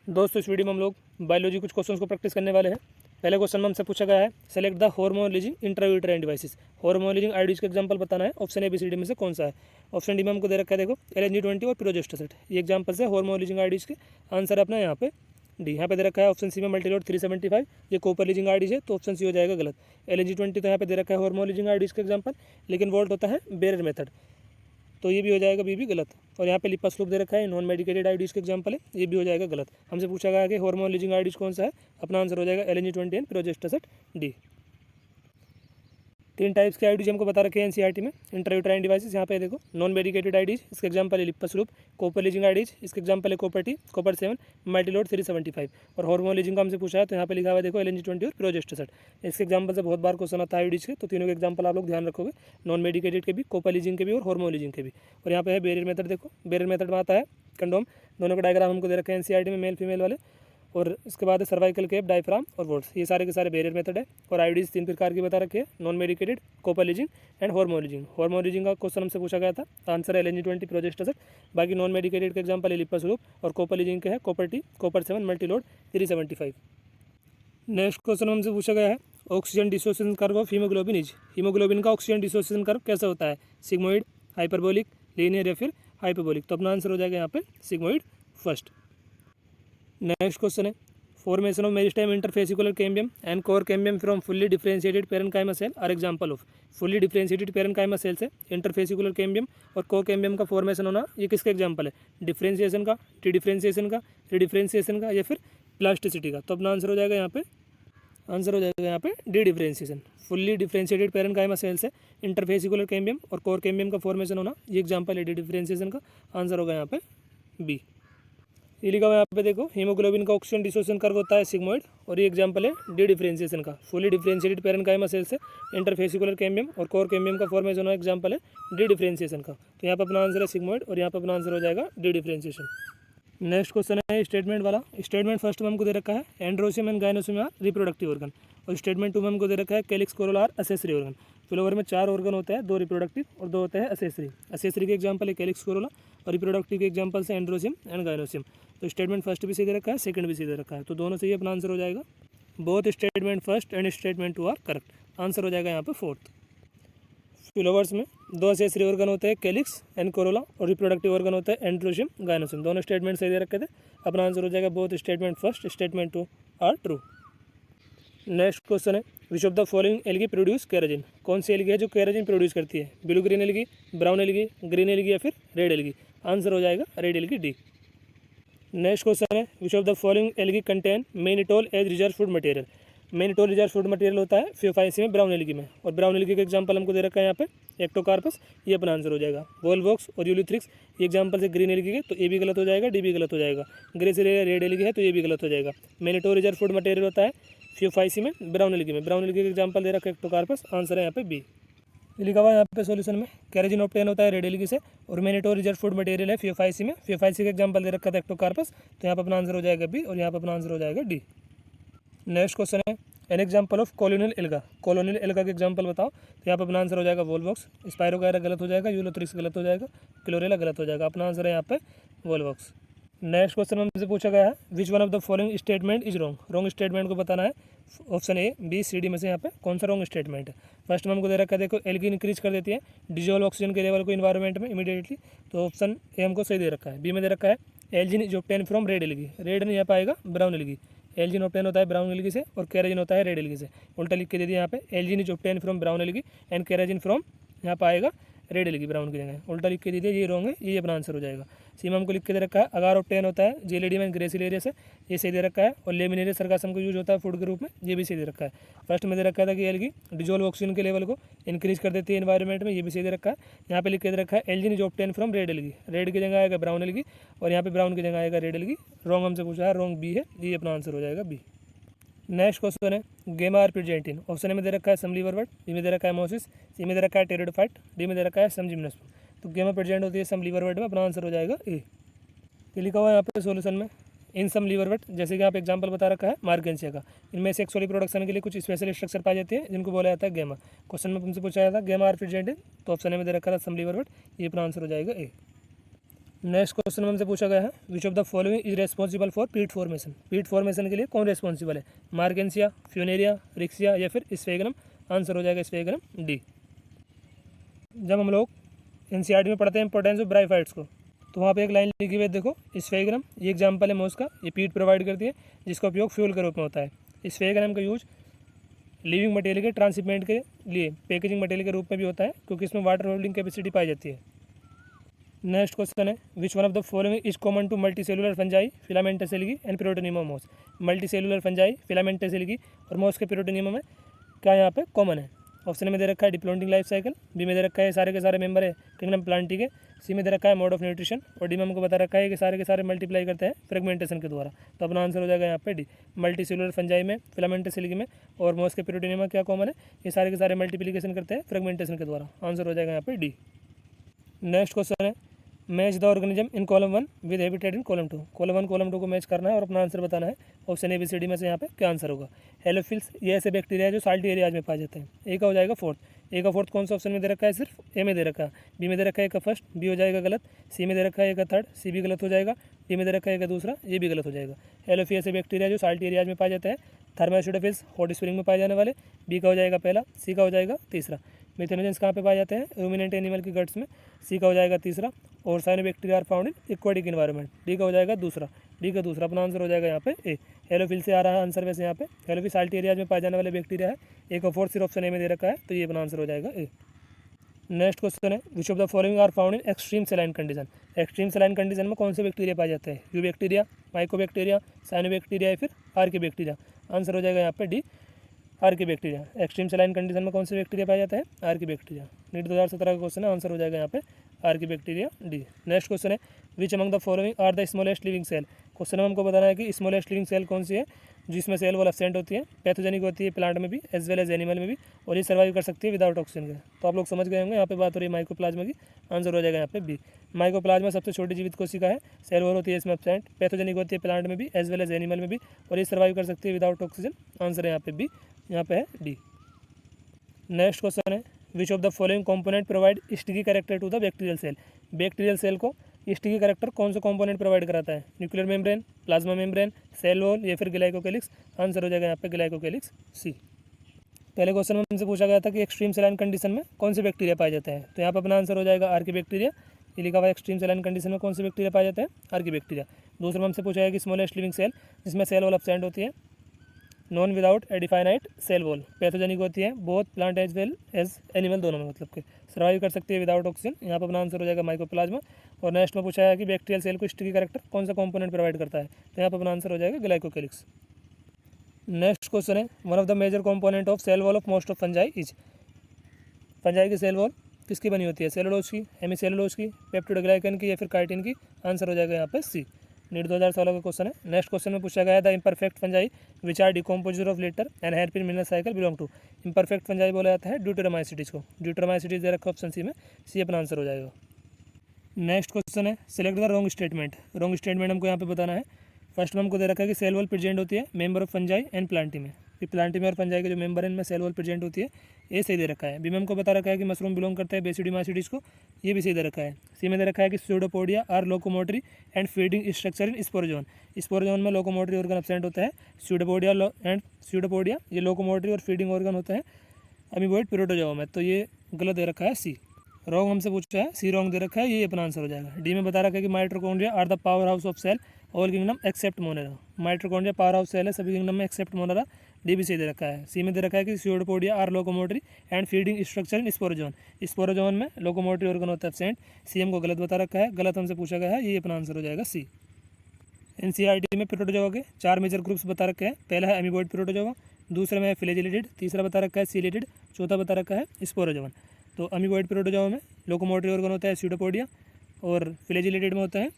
दोस्तों इस वीडियो में हम लोग बायोलॉजी कुछ क्वेश्चंस को प्रैक्टिस करने वाले हैं। पहले क्वेश्चन में हमसे पूछा गया है select the hormone intrauterine devices. Hormone IUDs का एग्जांपल बताना है। ऑप्शन ABCD में से कौन सा है। ऑप्शन डी में हमको दे रखा है, देखो LNG20 और प्रोजेस्टेसेट, ये एग्जांपल है हार्मोन आईडीज के। आंसर है अपना यहाँ पे डी। यहाँ पे दे रखा है ऑप्शन सी में मल्टीलोड 375, ये कॉपर लीजिंग आईडीज है, तो ऑप्शन सी हो जाएगा गलत। LNG20 तो यहाँ पे दे रखा है हार्मोन आईडीज का एग्जांपल, लेकिन वोल्ट होता है बेरर मेथड, तो ये भी हो जाएगा बी भी गलत। और यहाँ पे लिपस लूप दे रखा है, नॉन मेडिकेटेड आईडीज का एग्जांपल है, ये भी हो जाएगा गलत। हमसे पूछा गया कि हार्मोन आईडीज कौन सा है, अपना आंसर हो जाएगा LNG20 एंड प्रोजेस्टेसेट डी। 3 टाइप्स के आईडीज हमको बता रखे हैं एनसीईआरटी में। इंट्रायूटेराइन डिवाइसेस, यहाँ पे देखो नॉन मेडिकेटेड आईडीज, इसका एग्जांपल है Lippes loop. Copper releasing IUDs, इसका एग्जांपल है कॉपर टी, कॉपर 7, मल्टीलोड 375। और हार्मोन लीजिंग का हमसे पूछा है, तो यहाँ पे लिखा हुआ है देखो LNG20 और प्रोजेस्टेसेट। इसके एग्जांपल से बहुत बार क्वेश्चन आता है आईडीज के, तो तीनों के एग्जांपल आप लोग ध्यान रखोगे, नॉन मेडिकेटेड के भी, कॉपर लीजिंग के भी और हार्मोन लीजिंग के भी। और यहाँ पे है बेरियर मेथड, देखो बेरियर मेथड में आता है कंडोम, दोनों का डायग्राम हमको दे रखे हैं एनसीईआरटी में, मेल फीमेल वाले। और इसके बाद है सर्वाइकल केप, डायफ्राम और वोल्ट्स, ये सारे के सारे बेरियर मेथड है। और आईडीज 3 प्रकार की बता रखी है, non medicated, copper releasing and hormone releasing. Hormone releasing का क्वेश्चन हमसे पूछा गया था, आंसर है LNG20 प्रोजेस्टेसेट। बाकी नॉन मेडिकेटेड का एग्जांपल है लिपस लूप, और कॉपर लीजिंग के है copper T, copper 7, multiload 375। Next question हमसे पूछा गया है oxygen dissociation curve of haemoglobin is. Haemoglobin का ऑक्सीजन डिसोसिएशन कर्व कैसा होता है, सिग्मोइड, हाइपरबोलिक, लीनियर या फिर हाइपरबोलिक। तो अपना आंसर हो जाएगा यहाँ पे सिग्मोइड फर्स्ट। नेक्स्ट क्वेश्चन है formation of meristem interfascicular cambium and cork cambium from fully differentiated parenchyma cell are example of. Fully differentiated parenchyma cell से इंटरफेसिकुलर कैम्बियम और को कैम्बियम का फॉर्मेशन होना, ये किसका एग्जांपल है, डिफरेंशिएशन का, टी डिफरेंशिएशन का, रीडिफरेंशिएशन का, या फिर प्लास्टिसिटी का। तो अपना आंसर हो जाएगा यहाँ पे, आंसर हो जाएगा यहाँ पे dedifferentiation. Fully differentiated parenchyma cell से इंटरफेसिकुलर कैम्बियम और कोर कैम्बियम का फॉर्मेशन होना, ये एग्जांपल है डी डिफरेंशिएशन का। आंसर होगा यहाँ पे बी। ये लिखा हुआ है यहाँ पे देखो, हीमोग्लोबिन का ऑक्सीजन डिसोसिएशन कर्व होता है सिग्मोइड, और ये एग्जांपल है डी डिफरेंशिएशन का। फुली डिफरेंशिएटेड पैरेन्काइमा सेल से इंटरफेसिकुलर कैम्बियम और कोर कैम्बियम का फॉर्मेशन होना एग्जांपल है डी डिफरेंशिएशन का। तो यहाँ पे अपना आंसर है सिग्मोइड, और यहाँ पे अपना आंसर हो जाएगा डी डिफरेंशिएशन। नेक्स्ट क्वेश्चन है स्टेटमेंट वाला। स्टेटमेंट फर्स्ट में हमको दे रखा है androecium and gynoecium are reproductive organ, और स्टेटमेंट 2 में हमको दे रखा है calyx corolla are accessory organ. Flower में 4 ऑर्गन होते हैं, 2 रिप्रोडक्टिव और 2 होते हैं असेसरी। असेसरी के एग्जांपल है कैलिक्स कोरोला, और रिप्रोडक्टिव के एग्जांपल से एंड्रोसियम एंड गायनोसियम। तो स्टेटमेंट फर्स्ट भी सही दे रखा है, सेकंड भी सही दे रखा है, तो दोनों सही अपना आंसर हो जाएगा। Both statement first and statement 2 are correct. Answer हो जाएगा यहाँ पे फोर्थ। फ्लावर्स में 2 असेसरी ऑर्गन होते हैं कैलिक्स एंड कोरोला, और रिप्रोडक्टिव ऑर्गन होता है एंड्रोसियम गायनोसियम। दोनों स्टेटमेंट सही दे रखे थे, अपना आंसर हो जाएगा both statement first statement 2 are true. Next question है which of the following algae produce carrageenan. कौन सी एल्गी है जो केराजिन प्रोड्यूस करती है, blue green algae, brown algae, green algae या फिर रेड एल्गी। आंसर हो जाएगा red algae D. Next question है which of the following algae contain mannitol as reserve food material. Mannitol reserve food material होता है Phaeophyceae में brown algae में, और ब्राउन एल्गी का एग्जांपल हमको दे रखा है यहाँ पे एक्टोकार्पस, ये अपना आंसर हो जाएगा। वोलवॉक्स और यूलिथ्रिक्स, ये एग्जांपल से ग्रीन एल्गी के, तो ये भी गलत हो जाएगा, डी भी गलत हो जाएगा। ग्रेसिलेरिया रेड एल्गी है, तो ये भी गलत हो जाएगा। मेनिटोल रिजर्व फूड मटेरियल होता है फियोफाइसी में ब्राउन एल्गी में, ब्राउन एल्गी का एग्जांपल दे रखा है एक्टोकार्पस। आंसर है यहाँ पे बी। लिखा हुआ है यहाँ पे सॉल्यूशन में केराजिन ऑब्टेन होता है रेड एल्गी से, और मेनिटोल रिजर्व फूड मटेरियल है फियोफाइसी में। फियोफाइसी का एग्जांपल दे रखा था एक्टोकार्पस, तो यहाँ पे अपना आंसर हो जाएगा बी, और यहाँ पे अपना आंसर हो जाएगा डी। नेक्स्ट क्वेश्चन है an example of colonial alga. Colonial alga के एग्जांपल बताओ, तो यहाँ पे अपना आंसर हो जाएगा वोलवॉक्स। स्पाइरोगायरा गलत हो जाएगा, यूलोथ्रिक्स गलत हो जाएगा, क्लोरेला गलत हो जाएगा। अपना आंसर है यहाँ पे वोलवॉक्स। नेक्स्ट क्वेश्चन हमसे पूछा गया है which one of the following statement is wrong. Wrong statement को बताना है, option A B C D में से यहाँ पे कौन सा रॉन्ग स्टेटमेंट है। फर्स्ट में हमको दे रखा है देखो एल्गी इंक्रीज कर देती है डिजोल्व ऑक्सीजन के लेवल को इन्वायरमेंट में इमीडिएटली, तो ऑप्शन ए हमको सही दे रखा है। बी में दे रखा है Elgin is obtain from red algae, red नहीं यहाँ पाएगा ब्राउन एल्गी। एल्जिन ऑब्टेन होता है ब्राउन एल्गी से, और केराजिन होता है रेड एल्गी से। उल्टा लिख के दे दिया यहाँ पे algin is obtain from brown algae and carrageenan from, यहाँ पाएगा रेड एल्गी ब्राउन की जगह, उल्टा लिख के दे दिया, ये रॉन्ग है, ये अपना आंसर हो जाएगा। सी में हमको लिख के दे रखा है अगार ऑब्टेन होता है जेलेडियम एंड ग्रेसिलेरिया से, ये सही दे रखा है। और लेमिनेरिया सरगासम को यूज होता है फूड के रूप में, ये भी सही दे रखा है। फर्स्ट में दे रखा था कि एल्गी डिजोल्व ऑक्सीजन के लेवल को इंक्रीज कर देती है एनवायरमेंट में, ये भी सही दे रखा है। यहाँ पे लिख के दे रखा है Elgin is obtain from red algae, red की जगह आएगा ब्राउन एल्गी, और यहाँ पे ब्राउन की जगह आएगा रेड एल्गी। रॉन्ग हमसे पूछा है, रॉन्ग बी है, ये अपना आंसर हो जाएगा बी। नेक्स्ट क्वेश्चन है गेमा आर्पिजेंटिन। ऑप्शन ए में दे रखा है समलीवरवट, बी में दे रखा है मोसिस, सी में दे रखा है टेरिडोफाइट, डी में दे रखा है समजिम्नोस्पर्म। तो गेमा प्रेजेंट होती है समलीवरवट में, अपना आंसर हो जाएगा ए। ये लिखा हुआ है यहाँ पे सॉल्यूशन में इन समलीवरवट, जैसे कि यहाँ पे एग्जांपल बता रखा है मार्गेंसिया का, इनमें सेक्सुअली प्रोडक्शन के लिए कुछ स्पेशल स्ट्रक्चर पाए जाते हैं जिनको बोला जाता है गेमा। क्वेश्चन में तुमसे पूछा जाता है गेमा आर्पिजेंटिन, तो ऑप्शन ए में दे रखा था समलीवरवट, ये अपना आंसर हो जाएगा ए। नेक्स्ट क्वेश्चन में हमसे पूछा गया है which of the following is responsible for पीट फॉर्मेशन। पीट फॉर्मेशन के लिए कौन रेस्पॉन्सिबल है? मार्गेंसिया, फ्यूनेरिया, रिक्सिया या फिर स्फेगनम। आंसर हो जाएगा स्फेगनम डी। जब हम लोग एनसीईआरटी में पढ़ते हैं इंपॉर्टेंस ऑफ ब्राइफाइट्स को, तो वहाँ पे एक लाइन लिखी हुई है, देखो स्फेगनम ये एग्जाम्पल है मोस का, ये पीट प्रोवाइड करती है जिसका उपयोग फ्यूल के रूप में होता है। स्फेगनम का यूज लिविंग मटेरियल के ट्रांसशिपमेंट के लिए पैकेजिंग मटेरियल के रूप में भी होता है क्योंकि इसमें वाटर होल्डिंग कैपेसिटी पाई जाती है। नेक्स्ट क्वेश्चन है which one of the following is common to multicellular fungi, filamentous algae and protonema moss. Multicellular fungi, filamentous algae और मोस के प्यूरोटोनियमा में क्या यहाँ पे कॉमन है? ऑप्शन में दे रखा है डिप्लॉन्टिंग लाइफ साइकिल, बी में दे रखा है सारे के सारे मेंबर है किंगडम प्लांटी के, सी में दे रखा है मोड ऑफ न्यूट्रिशन और डी में हमको बता रखा है कि सारे के सारे मल्टीप्लाई करते हैं फ्रेगमेंटेशन के द्वारा। तो अपना आंसर हो जाएगा यहाँ पे डी। मल्टी सेलुलर फंजाई में, फिलामेंटस एल्गी में और मोस के प्यूरोटोनियमा क्या कॉमन है? ये सारे के सारे मल्टीप्लिकेशन करते हैं फ्रेगमेंटेशन के द्वारा। आंसर हो जाएगा यहाँ पे डी। नेक्स्ट क्वेश्चन है match the organism in column 1 with habitat in column 2। Column 1 column 2 को मैच करना है और अपना आंसर बताना है। Option A B C D में से यहाँ पे क्या आंसर होगा? हेलोफिल्स ये ऐसे बैक्टीरिया है जो साल्टी एरियाज में पाए जाते हैं। ए का हो जाएगा फोर्थ। ए का फोर्थ कौन सा ऑप्शन में दे रखा है? सिर्फ ए में दे रखा है। बी में दे रखा है ए का फर्स्ट, बी हो जाएगा गलत। सी में दे रखा है ए का थर्ड, सी भी गलत हो जाएगा। डी में दे रखा है ए का दूसरा, ये भी गलत हो जाएगा। हेलोफिल ऐसे बैक्टीरिया जो साल्टी एरियाज में पाए जाते हैं। थर्मास्यूडोफिल्स हॉट स्प्रिंग में पाए जाने वाले। बी का हो जाएगा पहला, सी का हो जाएगा तीसरा। मिथेनोजेंस कहाँ पे पाए जाते हैं? रूमिनेंट एनिमल की गट्स में, सी का हो जाएगा तीसरा। और cyanobacteria are found in aquatic environment, D का हो जाएगा दूसरा। डी का दूसरा अपना आंसर हो जाएगा यहाँ पे ए। हेलोफिल से आ रहा है आंसर वैसे यहाँ पे। हेलोफिल साल्टी एरियाज में पाए जाने वाले बैक्टीरिया है। ए का फोर्थ सिर्फ ऑप्शन ए में दे रखा है, तो ये अपना आंसर हो जाएगा ए। नेक्स्ट क्वेश्चन है which of the following are found in extreme saline condition. Extreme saline condition में कौन से बैक्टीरिया पाए जाते हैं? यू बैक्टीरिया, माइकोबैक्टीरिया, साइनोबैक्टीरिया या फिर आर्की बैक्टीरिया। आंसर हो जाएगा यहाँ पे D, Archie bacteria. Extreme saline condition में कौन से बैक्टीरिया पाया जाता है? Archie bacteria. नीट 2017 का क्वेश्चन है, आंसर हो जाएगा यहाँ पे archaebacteria D. Next question है which among the following are the smallest living cell. Question में हमको बताना है कि स्मॉलेस्ट लिविंग सेल कौन सी है जिसमें सेल वॉल एब्सेंट होती है, पैथोजेनिक होती है प्लांट में भी एज वेल एज एनिमल में भी, और ये सर्वाइव कर सकती है विदाउट ऑक्सीजन के। तो आप लोग समझ गए होंगे यहाँ पे बात हो रही है माइकोप्लाज्मा की। आंसर हो जाएगा यहाँ पे बी। माइकोप्लाज्मा सबसे छोटी जीवित कोशिका है, सेल वॉल होती है इसमें एब्सेंट, पैथोजेनिक होती है प्लांट में भी एज वेल एज एनिमल में भी, और ये सर्वाइव कर सकती है विदाउट ऑक्सीजन। आंसर है यहाँ पे बी, यहाँ पे है डी। नेक्स्ट क्वेश्चन है which of the following component provide sticky character to the bacterial cell. Bacterial cell को स्टिकी कैरेक्टर कौन सा कंपोनेंट प्रोवाइड कराता है? Nuclear membrane, plasma membrane, cell wall या फिर ग्लाइकोकेलिक्स। आंसर हो जाएगा यहाँ पे ग्लाइकोकेलिक्स सी। पहले क्वेश्चन में हमसे पूछा गया था कि एक्सट्रीम सलाइन कंडीशन में कौन से बैक्टीरिया पाए जाते हैं, तो यहाँ पर अपना आंसर हो जाएगा आर्की बैक्टीरिया। ये लिखा हुआ है एक्सट्रीम सलाइन कंडीशन में कौन से बैक्टीरिया पाए जाते हैं? Archaebacteria. दूसरे में हमसे पूछा गया कि स्मॉलेस्ट लिविंग सेल जिसमें सेल वॉल एब्सेंट होती है, non without a definite cell wall, pathogenic होती है both plant as well as animal दोनों में, मतलब कि सर्वाइव कर सकती है विदाउट ऑक्सीजन। यहाँ पर अपना आंसर हो जाएगा माइकोप्लाज्मा। और नेक्स्ट में पूछा है कि बैक्टीरियल सेल को स्टिकी कैरेक्टर कौन सा कंपोनेंट प्रोवाइड करता है, तो यहाँ पर अपना आंसर हो जाएगा ग्लाइकोकेलिक्स। नेक्स्ट क्वेश्चन है one of the major component of cell wall of most of fungi is. Fungi की सेल वॉल किसकी बनी होती है? सेलुलोज की, हेमीसेलुलोज की, पेप्टिडोग्लाइकन की या फिर काइटिन की। आंसर हो जाएगा यहाँ पे सी। नीट 2016 का क्वेश्चन है। नेक्स्ट क्वेश्चन में पूछा गया था imperfect fungi which are decomposer of litter and helping mineral cycle belong to. Imperfect fungi बोला जाता है ड्यूटेरोमाइसिटीज को। ड्यूटेरोमाइसिटीज दे रखा ऑप्शन सी में, सी अपना आंसर हो जाएगा। नेक्स्ट क्वेश्चन है select the wrong statement. Wrong statement हमको यहाँ पे बताना है। फर्स्ट में हमको दे रखा है कि सेल वॉल प्रेजेंट होती है member of fungi and Plantae में, कि प्लांटी में और फंजाई के जो मेंबर हैं इनमें सेल वॉल प्रेजेंट होती है, ये सही दे रखा है। बी में हमको बता रखा है कि मशरूम बिलोंग करता है बेसिडीमाइसिटीज को, ये भी सही दे रखा है। सी में दे रखा है कि pseudopodia are locomotory and feeding structure in sporozoan. Sporozoan में लोकोमोटरी ऑर्गन एब्सेंट होता है। स्यूडोपोडिया ये लोकोमोटरी और फीडिंग ऑर्गन होता है अमीबोइड प्रोटोजोआ में, तो ये गलत दे रखा है सी। रॉन्ग हमसे पूछा है, सी रॉन्ग दे रखा है, ये अपना आंसर हो जाएगा। डी में बता रखा है कि mitochondria are the power house of cell all kingdom except monera. Mitochondria power house cell है सभी किंगडम में एक्सेप्ट मोनेरा, डी भी सही दे रखा है। सी में दे रखा है कि pseudopodia are locomotory and feeding structure in sporozoan. Sporozoan में लोकोमोटरी ऑर्गन होता है एब्सेंट, सी हमको गलत बता रखा है, गलत हमसे पूछा गया है, ये अपना आंसर हो जाएगा सी। एनसीईआरटी में प्रोटोजोआ के 4 मेजर ग्रुप्स बता रखे हैं। पहला है अमीबोइड प्रोटोजोआ, दूसरे में है फ्लैजिलेटेड, तीसरा बता रखा है सीलेटेड, चौथा बता रखा है स्पोरोजोन। तो अमीबोइड प्रोटोजोआ में लोकोमोटरी ऑर्गन होता है स्यूडोपोडिया, और फ्लैजिलेटेड में होता है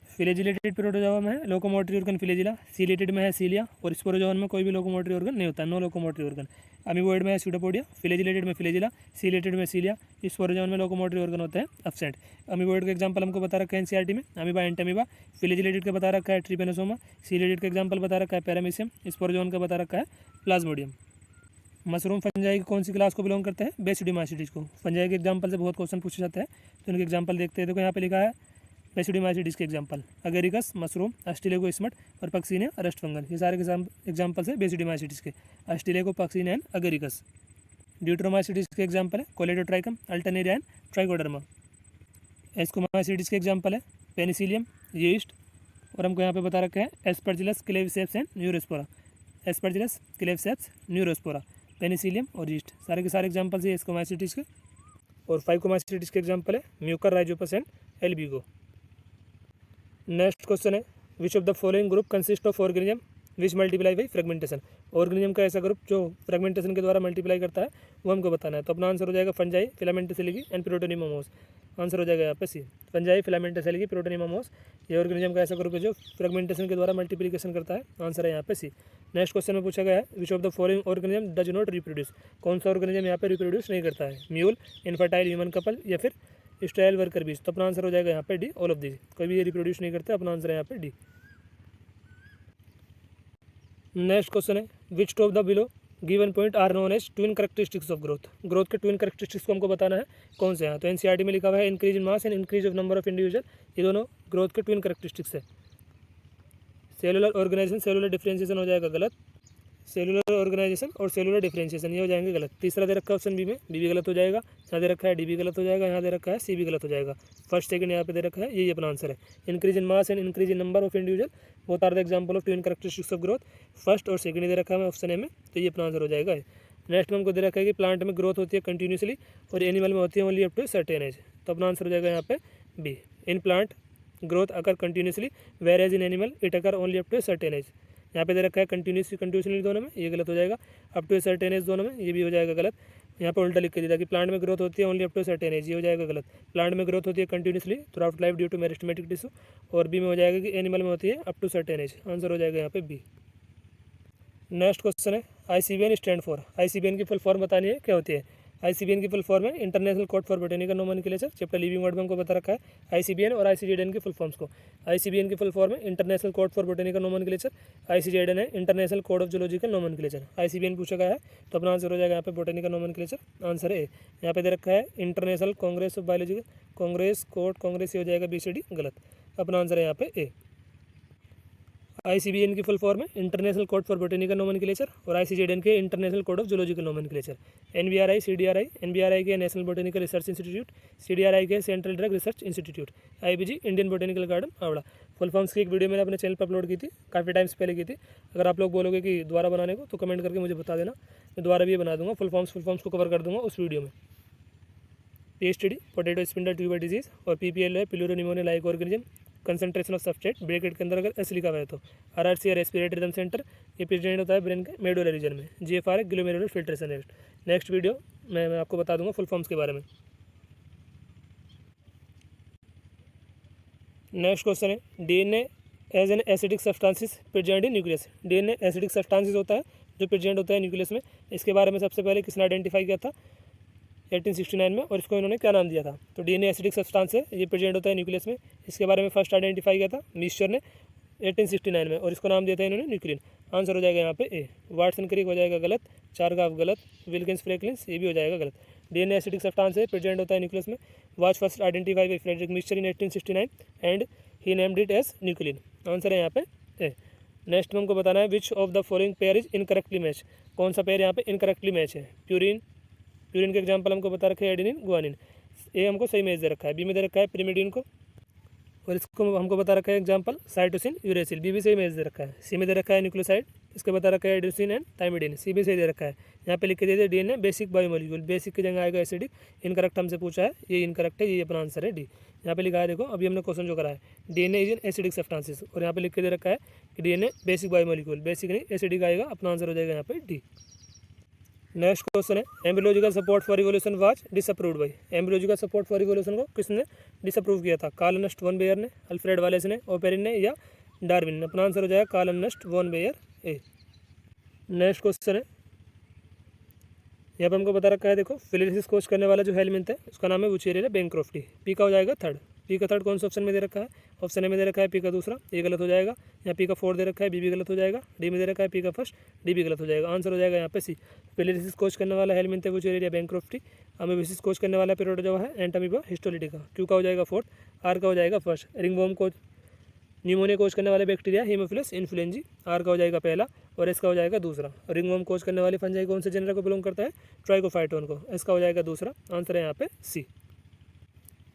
फ्लैजिलेटेड प्रोटोजोआ में है लोकोमोटरी ऑर्गन फ्लैजिला, सीलेटेड में है सीलिया, और स्पोरोजोन में कोई भी लोकोमोटरी ऑर्गन नहीं होता, नो लोकोमोटरी ऑर्गन। अमीबोइड में है स्यूडोपोडिया, फ्लैजिलेटेड में फ्लैजिला, सीलेटेड में सीलिया, स्पोरोजोन में लोकोमोटरी ऑर्गन होता है एब्सेंट। अमीबोइड का एग्जांपल हमको बता रखा है एनसीईआरटी में अमीबा एंटामीबा, फ्लैजिलेटेड का बता रखा है ट्रिपेनोसोमा, सीलेटेड का एग्जांपल बता रखा है पैरामीशियम, स्पोरोजोन का बता रखा है प्लाज्मोडियम। मशरूम फंजाई की कौन सी क्लास को बिलोंग करते हैं? बेसिडीमाइसिटीज को। फंजाई के एग्जांपल से बहुत क्वेश्चन पूछे जाते हैं, तो इनके एग्जांपल देखते हैं। देखो यहाँ पे लिखा है बेसिडोमाइसिटिस के एग्जाम्पल अगेरिकस, मशरूम, अस्टिलेगोस्मट और पक्सीनिया रस्ट फंगल, ये सारे एग्जाम्पल्स है बेसिडोमाइसिटिस के, अस्टिलेगो, पक्सीनिया एंड अगेरिकस। ड्यूट्रोमाइसिटिस के एग्जाम्पल है कोलेडोट्राइकम, अल्टरनेरिया एंड ट्राइकोडर्मा। एस्कोमाइसिटिस के एग्जाम्पल है पेनिसिलियम, यीस्ट, और हमको यहाँ पे बता रखा है Aspergillus, Claviceps and Neurospora. Aspergillus, Claviceps, Neurospora, Penicillium और यीस्ट, सारे के सारे एग्जाम्पल्स है एस्कोमाइसिटिस के। और फाइकोमाइसिटिस के एग्जाम्पल है mucor, rhizopus and albugo. Next question है which of the following group consist of organism which multiply by fragmentation. Organism का ऐसा ग्रुप जो फ्रेगमेंटेशन के द्वारा मल्टीप्लाई करता है वो हमको बताना है। तो अपना आंसर हो जाएगा fungi, filamentous algae and protonema moss. Answer हो जाएगा यहाँ पे C, fungi, filamentous algae, protonema moss. ये ऑर्गेनिज्म का ऐसा ग्रुप है जो फ्रेगमेंटेशन के द्वारा मल्टीप्लिकेशन करता है। आंसर है यहाँ पे सी। नेक्स्ट क्वेश्चन में पूछा गया है which of the following organism does not reproduce. कौन सा ऑर्गेनिज्म यहाँ पे रिप्रोड्यूस नहीं करता है। म्यूल, इनफर्टाइल ह्यूमन कपल या फिर स्ट्रायल वर्कर बीज। तो अपना आंसर हो जाएगा यहाँ पे डी, ऑल ऑफ दीज। कोई भी ये रिप्रोड्यूस नहीं करते, अपना आंसर है यहाँ पे डी। नेक्स्ट क्वेश्चन है which two of the below given point are known as twin characteristics of growth. Growth के ट्विन कैरेक्टरिस्टिक्स को हमको बताना है कौन से हैं। तो एनसीईआरटी में लिखा हुआ है increase in mass and increase of number of individual, ये दोनों ग्रोथ के ट्विन कैरेक्टरिस्टिक्स है। सेलुलर ऑर्गेनाइजेशन, सेलुलर डिफरेंशिएशन हो जाएगा गलत। सेलुलर ऑर्गेनाइजेशन और सेलुलर डिफरेंशिएशन ये हो जाएंगे गलत। तीसरा दे रखा है ऑप्शन बी में, बी भी गलत हो जाएगा। यहाँ दे रखा है डी भी गलत हो जाएगा। यहाँ दे रखा है सी भी गलत हो जाएगा। फर्स्ट सेकंड यहाँ पे दे रखा है, ये अपना आंसर है। Increase in mass and increase in number of individual both are the example of twin characteristics of growth. First और सेकंड दे रखा है ऑप्शन ए में, तो ये अपना आंसर हो जाएगा। नेक्स्ट में हमको दे रखा है कि प्लांट में ग्रोथ होती है कंटिन्यूसली और एनिमल में होती है only up to certain age. तो अपना आंसर हो जाएगा यहाँ पे B, in plant growth occur continuously whereas in animal it occur only up to certain age. यहाँ पे दे रखा है कंटिन्यूसली दोनों में, ये गलत हो जाएगा। अप टू सर्टेन एज दोनों में, ये भी हो जाएगा गलत। यहाँ पे उल्टा लिख के दिया कि प्लांट में ग्रोथ होती है only up to certain age, ये हो जाएगा गलत। प्लांट में ग्रोथ होती है continuously throughout life due to meristematic tissue, और बी में हो जाएगा कि एनिमल में होती है up to certain age. Answer हो जाएगा यहाँ पे बी। नेक्स्ट क्वेश्चन है ICBN स्टैंड फॉर। ICBN की फुल फॉर्म बतानी है क्या होती है। ICBN की फुल फॉर्म है international code for botanical nomenclature. Chapter living word में हमको बता रखा है ICBN और ICGN की फुल फॉर्म्स को। ICBN की फुल फॉर्म है international code for botanical nomenclature. ICGN है international code of zoological nomenclature. ICBN पूछा गया है तो अपना आंसर हो जाएगा यहाँ पे बोटेनिकल नोमेनक्लेचर। आंसर है यहाँ पे दे रखा है international Congress of biological Congress code Congress, ये हो जाएगा BCD गलत। अपना आंसर है यहाँ पे ए। ICBN की फुल फॉर्म है international code for botanical nomenclature और ICGN के international code of zoological nomenclature. NBRI, CDRI, NBRI के national botanical research institute, CDRI के central drug research institute, IBG Indian botanical garden आंवला। फुल फॉर्म्स की एक video मैंने अपने चैनल पर अपलोड की थी, काफ़ी टाइम्स पहले की थी। अगर आप लोग बोलोगे कि दोबारा बनाने को तो कमेंट करके मुझे बता देना, मैं दोबारा भी बना दूंगा। फुल फॉर्म्स को कवर कर दूंगा उस वीडियो में। PSTD potato spindle tuber disease और PPL है pleuropneumonia like organism. Concentration of substrate bracket के अंदर अगर एस लिखा हुआ है तो RRC है रेस्पिरेटरी रिदम सेंटर, ये प्रेजेंट होता है ब्रेन के मेडुलर रीजन में। GFR है glomerular filtration rate. Next video मैं आपको बता दूंगा फुल फॉर्म्स के बारे में। नेक्स्ट क्वेश्चन है DNA as an acidic substances present in nucleus. DNA acidic substances होता है जो प्रेजेंट होता है न्यूक्लियस में। इसके बारे में सबसे पहले किसने आइडेंटिफाई किया था 1869 में, और इसको इन्होंने क्या नाम दिया था। तो DNA एसिडिक सब्सटेंस है, ये प्रेजेंट होता है न्यूक्लियस में। इसके बारे में फर्स्ट आइडेंटिफाई किया था मिक्सचर ने 1869 में, और इसको नाम दिया था इन्होंने न्यूक्लियन। आंसर हो जाएगा यहाँ पे ए। वाटसन क्रिक हो जाएगा गलत। चारगाफ गलत। विल्किंस फ्रैंकलिन ये भी हो जाएगा गलत। DNA एसिडिक सब्सटेंस है, प्रेजेंट होता है न्यूक्लियस में। Was first identified by Friedrich Miescher in 1869 and he named it as nuclein. Answer है यहाँ पे ए। नेक्स्ट में हमको बताना है which of the following pair is incorrectly match. कौन सा पेयर यहाँ पे इनकरेक्टली मैच है। प्यूरिन के एग्जांपल हमको बता रखे हैं एडेनिन गुआनिन, ए हमको सही मैच दे रखा है। बी में दे रखा है पिरिमिडिन को, और इसको हमको बता रखा है एग्जांपल साइटोसिन यूरेसिल, बी भी सही मैच दे रखा है। सी में दे रखा है न्यूक्लियोसाइड, इसके बता रखा है एडिसिन एंड थाइमिडिन, सी भी सही दे रखा है। यहाँ पे लिख के दे दिया DNA बेसिक बायोमोलिक्यूल, बेसिक की जगह आएगा एसिडिक। इनकरेक्ट हमसे पूछा है, ये इनकरेक्ट है, ये अपना आंसर है डी। यहाँ पे लिखा है देखो, अभी हमने क्वेश्चन जो करा है DNA is an acidic substances, और यहाँ पे लिख के दे रखा है कि DNA बेसिक बायोमोलिक्यूल, बेसिक नहीं एसिडिक आएगा। अपना आंसर हो जाएगा यहाँ पे डी। नेक्स्ट क्वेश्चन है embryological support for evolution was disapproved by. Embryological support for evolution को किसने डिसअप्रूव किया था। कार्ल अर्नेस्ट वॉन बेयर ने, अल्फ्रेड वालेस ने, ओपेरिन ने या डार्विन ने। अपना आंसर हो जाएगा Karl Ernst von Baer A. Next question है, यहाँ पर हमको बता रखा है देखो फिलिसिस कोच करने वाला जो हेलमिंथ है उसका नाम है वुचेरिया बैंक्रॉफ्टी। पी का हो जाएगा थर्ड। पी का थर्ड कौन सा ऑप्शन में दे रखा है, ऑप्शन ए में दे रखा है पी का दूसरा, ये गलत हो जाएगा। यहाँ पी का फोर्थ दे रखा है, बी भी गलत हो जाएगा। डी में दे रखा है पी का फर्स्ट, डी भी गलत हो जाएगा। आंसर हो जाएगा यहाँ पे सी। पहले डिसीज कोच करने वाला हेलमिंथ बुचेरिया बैंक्रॉफ्टी, अमीबेसिस कोच करने वाला प्रोटोजोआ है एंटामीबा हिस्टोलिटिका। क्यू का हो जाएगा फोर्थ, आर का हो जाएगा first. Ringworm coach pneumonia coach करने वाले बैक्टीरिया हीमोफिलस इन्फ्लुएंजी, आर का हो जाएगा पहला और एस का हो जाएगा दूसरा। रिंगवॉर्म कोच करने वाले फंजाई कौन से जेनर को बिलोंग करता है, ट्राइकोफाइटोन को, एस का हो जाएगा दूसरा। आंसर है यहाँ पे सी।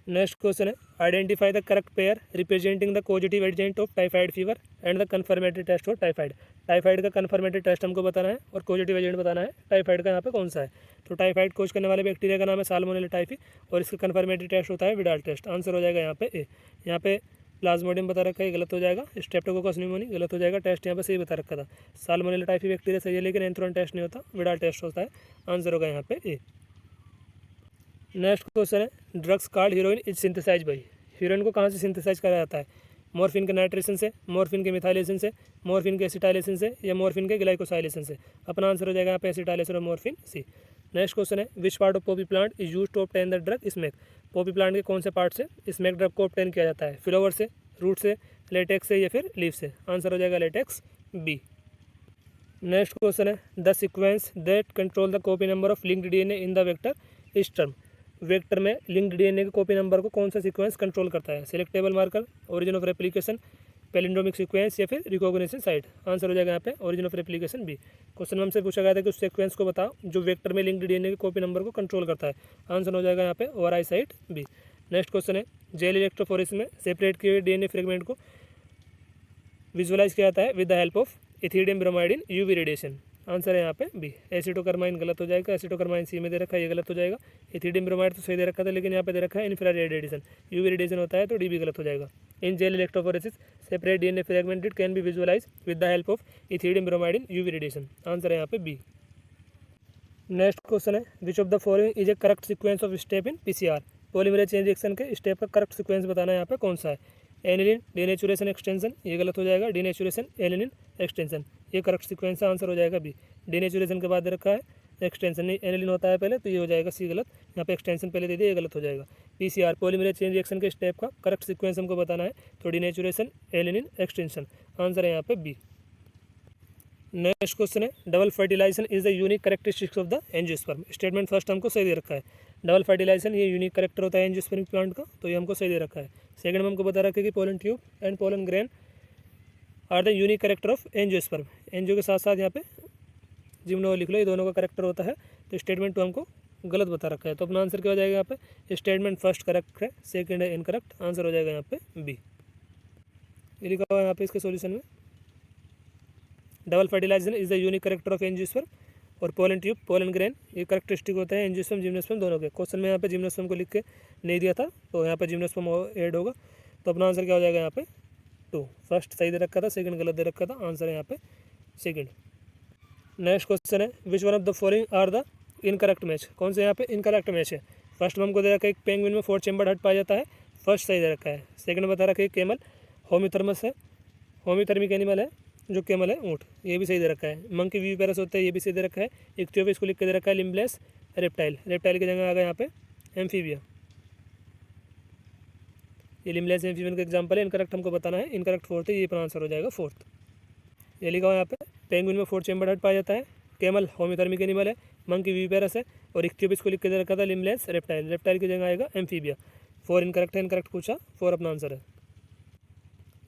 नेक्स्ट क्वेश्चन है identify the correct pair representing the positive agent of typhoid fever and the confirmatory test for typhoid. Typhoid का कन्फर्मेटरी टेस्ट हमको बताना है और पॉजिटिव एजेंट बताना है टाइफाइड का यहाँ पे कौन सा है। तो टाइफाइड कोच करने वाले बैक्टीरिया का नाम है साल्मोनेला टाइफी और इसका कन्फर्मेटरी टेस्ट होता है विडाल टेस्ट। आंसर हो जाएगा यहाँ पे ए। यहाँ पे प्लाज्मोडियम बता रखा है, गलत हो जाएगा। स्ट्रेप्टोकोकस न्यूमोनी गलत हो जाएगा। टेस्ट यहाँ पे सही बता रखा था, साल्मोनेला टाइफी बैक्टीरिया सही है लेकिन एंथ्रोन टेस्ट नहीं होता, विडाल टेस्ट होता है। आंसर होगा यहाँ पे ए। नेक्स्ट क्वेश्चन है drugs called heroin is synthesize by. Heroin को कहाँ से सिंथेसाइज करा जाता है, मॉर्फिन के नाइट्रेशन से, मॉर्फिन के मिथाइलेशन से, मॉर्फिन के एसिटाइलेशन से या मॉर्फिन के ग्लाइकोसाइलेशन से। अपना आंसर हो जाएगा यहाँ पे एसिटाइलेशन और मॉर्फिन सी। नेक्स्ट क्वेश्चन है which part of poppy plant is use to obtain the drug smack. Poppy plant के कौन से पार्ट से स्मेक ड्रग को ऑब्टेन किया जाता है, फ्लावर से, रूट से, लेटेक्स से या फिर लीफ से। आंसर हो जाएगा लेटेक्स बी। नेक्स्ट क्वेश्चन है the sequence that control the copy number of linked DNA in the vector is term. Vector में लिंक्ड डीएनए के कॉपी नंबर को कौन सा सीक्वेंस कंट्रोल करता है, selectable marker, origin of replication, palindromic sequence या फिर रिकॉग्निशन साइट। आंसर हो जाएगा यहाँ पे origin of replication B. Question में हमसे पूछा गया था कि उस सीक्वेंस को बताओ जो वेक्टर में लिंक्ड डीएनए के कॉपी नंबर को कंट्रोल करता है। आंसर हो जाएगा यहाँ पे ORI site B. Next question है जेल इलेक्ट्रोफोरेसिस में सेपरेट किए हुए डीएनए फ्रेगमेंट को विजुअलाइज किया जाता है with the help of ethidium bromide in UV radiation. Answer है यहाँ पे बी। एसिटोकर्माइन गलत हो जाएगा, एसिटोकर्माइन सी में दे रखा है, ये गलत हो जाएगा। इथिडियम ब्रोमाइड तो सही दे रखा था लेकिन यहाँ पे दे रखा है इंफ्रारेड रेडिएशन, यूवी रेडिएशन होता है तो डी भी गलत हो जाएगा। In gel electrophoresis separate DNA fragmented can be visualize with the help of ethidium bromide in UV radiation. Answer है यहाँ पे बी। नेक्स्ट क्वेश्चन है which of the following is a correct sequence of step in PCR. Polymerase chain reaction के step का correct sequence बताना है यहाँ पे कौन सा है। एनिलिन डीनेचुरेशन एक्सटेंशन, ये गलत हो जाएगा। डीनेचुरेशन एनिलिन एक्सटेंशन, ये करेक्ट सीक्वेंस है। आंसर हो जाएगा बी। डीनेचुरेशन के बाद दे रखा है एक्सटेंशन, नहीं एनिलिन होता है पहले तो ये हो जाएगा सी गलत। यहाँ पे एक्सटेंशन पहले दे दिया, ये गलत हो जाएगा। पीसीआर पॉलीमरेज चेन रिएक्शन के स्टेप का करेक्ट सीक्वेंस हमको बताना है तो डीनेचुरेशन एनिलिन एक्सटेंशन। आंसर है यहाँ पे बी। नेक्स्ट क्वेश्चन है double fertilization is the unique characteristics of the angiosperm. Statement first हमको सही दे रखा है, डबल फर्टिलाइजेशन ये यूनिक कैरेक्टर होता है एंजियोस्पर्म प्लांट का, तो ये हमको सही दे रखा है। सेकंड में हमको बता रखा है कि pollen tube and pollen grain are the unique character of angiosperm. Angio के साथ साथ यहाँ पे जिम्नो लिख लो, ये दोनों का कैरेक्टर होता है। तो स्टेटमेंट टू हमको गलत बता रखा है, तो अपना आंसर क्या हो जाएगा यहाँ पे स्टेटमेंट फर्स्ट करेक्ट है, सेकंड है इनकरेक्ट। आंसर हो जाएगा यहाँ पे बी। ये लिखा हुआ है यहाँ पे इसके सॉल्यूशन में double fertilization is the unique character of angiosperm और पोलन ट्यूब पोलन ग्रेन ये कैरेक्टरिस्टिक होता है एंजियोस्पर्म जिम्नोस्पर्म दोनों के। क्वेश्चन में यहाँ पे जिम्नोस्पर्म को लिख के नहीं दिया था तो यहाँ पे जिम्नोस्पर्म ऐड होगा, तो अपना आंसर क्या हो जाएगा यहाँ पे टू। फर्स्ट सही दे रखा था, सेकंड गलत दे रखा था। आंसर है यहाँ पे सेकंड। नेक्स्ट क्वेश्चन है which one of the following are the incorrect match. कौन से यहाँ पे इनकरेक्ट मैच है। फर्स्ट में हमको दे रखा है एक पेंगुइन में 4 चैम्बर हट पाया जाता है, फर्स्ट सही दे रखा है। सेकंड में बता रखा है केमल होमिथर्मस है, होमिथर्मिक एनिमल है जो केमल है ऊँट, ये भी सही दे रखा है। मंकी विविपेरस होता है, ये भी सही दे रखा है। इक्थियोपिस इसको लिख के दे रखा है लिम्बलेस रेप्टाइल, रेप्टाइल की जगह आ गया यहाँ पे एम्फीबिया, ये लिम्बलेस एम्फीबियन का एग्जांपल है। इनकरेक्ट हमको बताना है, इनकरेक्ट फोर्थ है, ये अपना आंसर हो जाएगा फोर्थ। ये लिखा हुआ यहाँ पे पेंगुइन में 4 चैम्बर हट पाया जाता है, केमल होमिथर्मिक एनिमल है, मंकी विविपेरस है और इक्थियोपिस को लिख के दे रखा था लिम्बलेस रेप्टाइल, रेप्टाइल की जगह आएगा एम्फीबिया। 4 इनकरेक्ट है, इनकरेक्ट पूछा, 4 अपना आंसर है।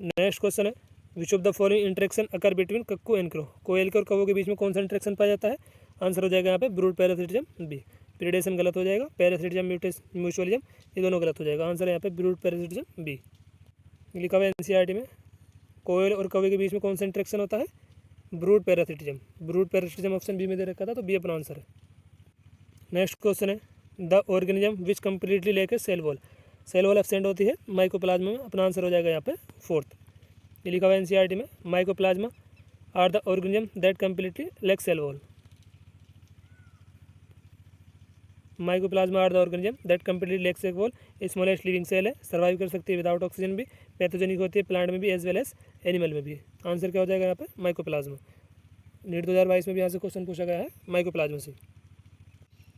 नेक्स्ट क्वेश्चन है which of the following interaction occur between cuckoo and crow. कोयल के और कौवे के बीच में कौन सा इंटरेक्शन पाया जाता है। आंसर हो जाएगा यहाँ पे ब्रूड पैरासिटिज्म बी। प्रीडेशन गलत हो जाएगा, पैरासिटिज्म म्यूचुअलिज्म ये दोनों गलत हो जाएगा। आंसर है यहाँ पे ब्रूड पैरासिटिज्म बी। लिखा हुआ है एनसीईआरटी में कोयल और कौवे के बीच में कौन सा इंटरेक्शन होता है, brood parasitism. Brood parasitism option B में दे रखा था तो बी अपना आंसर है। नेक्स्ट क्वेश्चन है the organism which completely lack cell wall. Cell wall absent होती है माइकोप्लाज्मा में, अपना आंसर हो जाएगा यहाँ पे फोर्थ। ये लिखा हुआ है एनसीईआरटी में mycoplasma are the organism that completely lack cell wall. Mycoplasma are the organism that completely lack cell wall, smallest living cell है, सर्वाइव कर सकती है विदाउट ऑक्सीजन भी, पैथोजेनिक होती है प्लांट में भी एज वेल एज एनिमल में भी। आंसर क्या हो जाएगा यहाँ पे माइकोप्लाज्मा। नीट 2022 में भी यहाँ से क्वेश्चन पूछा गया है माइकोप्लाज्मा से।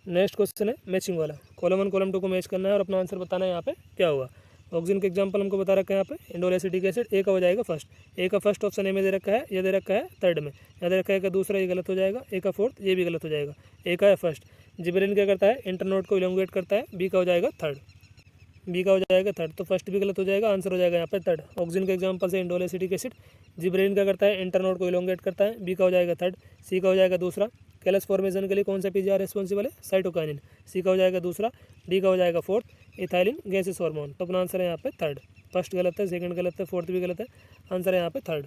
नेक्स्ट क्वेश्चन है मैचिंग वाला, कॉलम 1 कॉलम 2 को मैच करना है और अपना आंसर बताना है यहाँ पे क्या होगा। ऑक्सीजन के एग्जाम्पल हमको बता रखा है यहाँ पे इंडोल एसिटिक एसिड, ए का हो जाएगा फर्स्ट। ए का फर्स्ट ऑप्शन ए में दे रखा है, ये दे रखा है थर्ड में, यहाँ दे रखा है का दूसरा, ये गलत हो जाएगा। ए का फोर्थ, ये भी गलत हो जाएगा। ए का है फर्स्ट। जिबरेलिन क्या करता है, इंटरनोड को इलोंगेट करता है, बी का हो जाएगा थर्ड। बी का हो जाएगा थर्ड, तो फर्स्ट भी गलत हो जाएगा, आंसर हो जाएगा यहाँ पे थर्ड। ऑक्सीजन के एग्जाम्पल से इंडोल एसिटिक एसिड। जिबरेलिन क्या करता है, इंटरनोड को इलोंगेट करता है, बी का हो जाएगा थर्ड। सी का हो जाएगा दूसरा। कैलस फॉर्मेशन के लिए कौन सा पीजीआर रेस्पॉन्सिबल है, साइटोकाइनिन, सी का हो जाएगा दूसरा। डी का हो जाएगा फोर्थ, इथाइलिन गैसेस हार्मोन। तो अपना आंसर है यहाँ पे थर्ड। फर्स्ट गलत है, सेकंड गलत है, फोर्थ भी गलत है, आंसर है यहाँ पे थर्ड।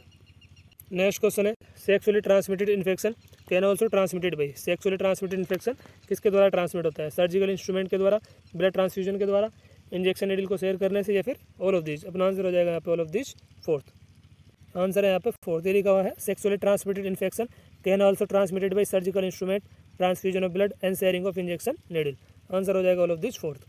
नेक्स्ट क्वेश्चन है, sexually transmitted infection can also transmitted by. Sexually transmitted infection किसके द्वारा ट्रांसमिट होता है, सर्जिकल इंस्ट्रूमेंट के द्वारा, ब्लड ट्रांसफ्यूजन के द्वारा, इंजेक्शन नीडल को शेयर करने से, या फिर ऑल ऑफ दिस। अपना आंसर हो जाएगा यहाँ पे all of this, fourth. Answer है यहाँ पे फोर्थ, ये लिखा हुआ है sexually transmitted infection can also transmitted by surgical instrument, transfusion of blood and sharing of injection needle. Answer हो जाएगा ऑल ऑफ दिस, फोर्थ।